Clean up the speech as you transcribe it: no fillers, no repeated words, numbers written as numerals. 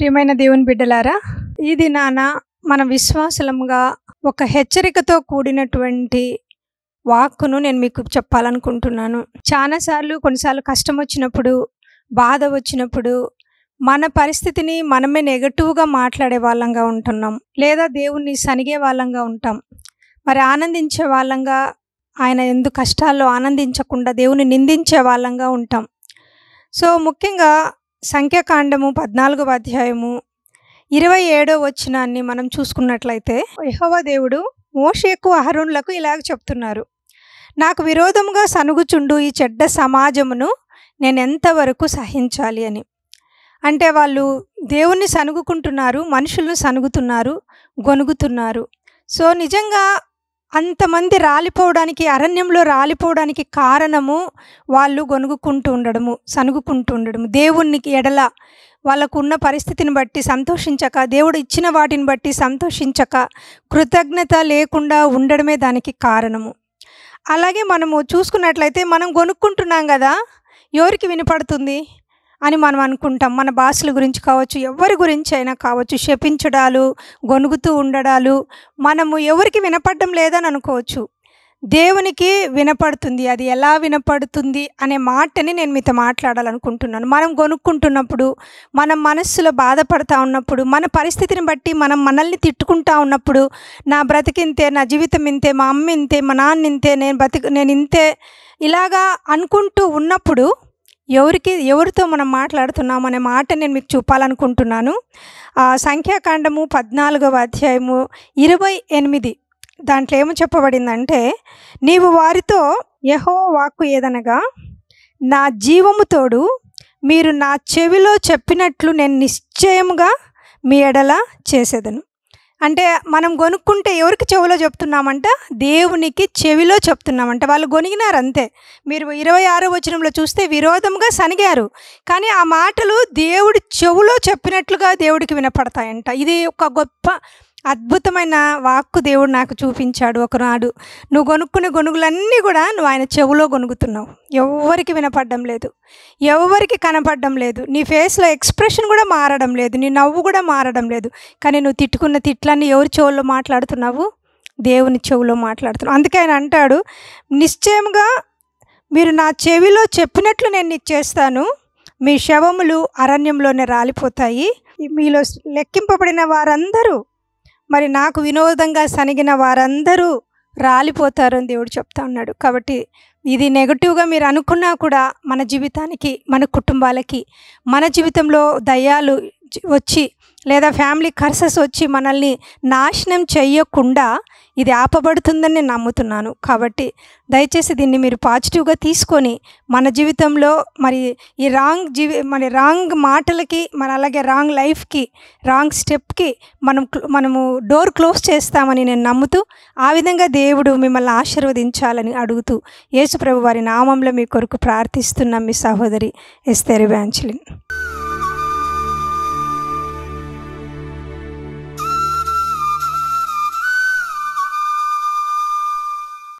ప్రియమైన దేవుని బిడ్డలారా, ఈ దినాన మన విశ్వాసులముగా ఒక హెచ్చరికతో కూడినటువంటి వాక్కును నేను మీకు చెప్పాలనుకుంటున్నాను. కొన్నిసార్లు కష్టం వచ్చినప్పుడు, బాధ వచ్చినప్పుడు మన పరిస్థితిని మనమే నెగటివ్గా మాట్లాడే వాళ్ళంగా ఉంటున్నాం, లేదా దేవుణ్ణి సనిగే వాళ్ళంగా ఉంటాం. మరి ఆనందించే వాళ్ళంగా, ఆయన ఎందు కష్టాల్లో ఆనందించకుండా దేవుని నిందించే వాళ్ళంగా ఉంటాం. సో ముఖ్యంగా సంఖ్యాకాండము 14వ అధ్యాయము 27వ వచనాన్ని మనం చూసుకున్నట్లయితే, యెహోవా దేవుడు మోషేకు అహరోనులకు ఇలాగ చెప్తున్నారు, నాకు విరోధముగా సనుగుచుండు ఈ చెడ్డ సమాజమును నేను ఎంతవరకు సహించాలి అని. అంటే వాళ్ళు దేవుణ్ణి సనుగుకుంటున్నారు, మనుషులను సనుగుతున్నారు, గొనుగుతున్నారు. సో నిజంగా అంతమంది రాలిపోవడానికి, అరణ్యంలో రాలిపోవడానికి కారణము వాళ్ళు గొనుగుకుంటూ ఉండడము, సనుగుకుంటూ ఉండడము, దేవునికి ఎడల వాళ్ళకున్న పరిస్థితిని బట్టి సంతోషించక, దేవుడు ఇచ్చిన వాటిని బట్టి సంతోషించక, కృతజ్ఞత లేకుండా ఉండడమే దానికి కారణము. అలాగే మనము చూసుకున్నట్లయితే మనం గొనుక్కుంటున్నాం కదా, ఎవరికి వినపడుతుంది అని మనం అనుకుంటాం. మన భాషల గురించి కావచ్చు, ఎవరి గురించి అయినా కావచ్చు, శపించడాలు, గొనుగుతూ ఉండడాలు మనము ఎవరికి వినపడడం లేదని అనుకోవచ్చు. దేవునికి వినపడుతుంది. అది ఎలా వినపడుతుంది అనే మాటని నేను మీతో మాట్లాడాలనుకుంటున్నాను. మనం గొనుక్కుంటున్నప్పుడు, మనం మనస్సులో బాధపడతా ఉన్నప్పుడు, మన పరిస్థితిని బట్టి మనం మనల్ని తిట్టుకుంటా ఉన్నప్పుడు, నా బ్రతికింతే, నా జీవితం ఇంతే, మా అమ్మ ఇంతే, మా నాన్న ఇంతే, నేను ఇంతే, ఇలాగా అనుకుంటూ ఉన్నప్పుడు ఎవరితో మనం మాట్లాడుతున్నాం అనే మాట నేను మీకు చూపాలనుకుంటున్నాను. సంఖ్యాకాండము 14వ అధ్యాయము 28 దాంట్లో ఏమో చెప్పబడిందంటే, నీవు వారితో యెహోవా వాక్కు ఏదనగా, నా జీవము తోడు మీరు నా చెవిలో చెప్పినట్లు నేను నిశ్చయముగా మీ ఎడల చేసేదను. అంటే మనం గొనుక్కుంటే ఎవరికి చెవిలో చెప్తున్నామంట? దేవునికి చెవిలో చెప్తున్నామంట. వాళ్ళు గొనిగినారు అంతే. మీరు 26వ వచనంలో చూస్తే విరోధంగా సనిగారు, కానీ ఆ మాటలు దేవుడి చెవిలో చెప్పినట్లుగా దేవుడికి వినపడతాయంట. ఇది ఒక గొప్ప అద్భుతమైన వాక్కు దేవుడు నాకు చూపించాడు ఒకనాడు. నువ్వు గొనుక్కునే గొనుగులన్నీ కూడా నువ్వు ఆయన చెవిలో గొనుగుతున్నావు. ఎవరికి వినపడడం లేదు, ఎవరికి కనపడడం లేదు, నీ ఫేస్లో ఎక్స్ప్రెషన్ కూడా మారడం లేదు, నీ నవ్వు కూడా మారడం లేదు. కానీ నువ్వు తిట్టుకున్న తిట్లన్నీ ఎవరి చెవుల్లో మాట్లాడుతున్నావు? దేవుని చెవిలో మాట్లాడుతున్నావు. అందుకే ఆయన అంటాడు, నిశ్చయంగా మీరు నా చెవిలో చెప్పినట్లు నేను నీకు చేస్తాను, మీ శవములు అరణ్యంలోనే రాలిపోతాయి, మీలో లెక్కింపబడిన వారందరూ, మరి నాకు వినోదంగా సనిగిన వారందరూ రాలిపోతారని దేవుడు చెప్తా ఉన్నాడు. కాబట్టి ఇది నెగటివ్గా మీరు అనుకున్నా కూడా మన జీవితానికి, మన కుటుంబాలకి, మన జీవితంలో దయ్యాలు వచ్చి లేదా ఫ్యామిలీ కర్సెస్ వచ్చి మనల్ని నాశనం చేయకుండా ఇది ఆపబడుతుందని నేను నమ్ముతున్నాను. కాబట్టి దయచేసి దీన్ని మీరు పాజిటివ్గా తీసుకొని మన జీవితంలో మరి ఈ రాంగ్ మాటలకి, అలాగే రాంగ్ లైఫ్కి, రాంగ్ స్టెప్కి మనము డోర్ క్లోజ్ చేస్తామని నేను నమ్ముతూ, ఆ విధంగా దేవుడు మిమ్మల్ని ఆశీర్వదించాలని అడుగుతూ, యేసు ప్రభు వారి నామంలో మీ కొరకు ప్రార్థిస్తున్నాం. మీ సహోదరి ఎస్తేర్ ఎవాంజెలిన్.